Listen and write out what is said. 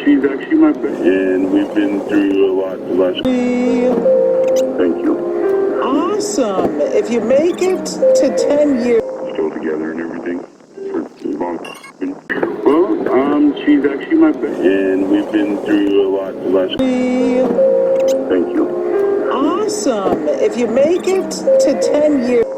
She's actually my best, and we've been through a lot the last. Thank you. Awesome. If you make it to 10 years. Still together and everything for a long time. Well, she's actually my best, and we've been through a lot the last. Thank you. Awesome. If you make it to 10 years.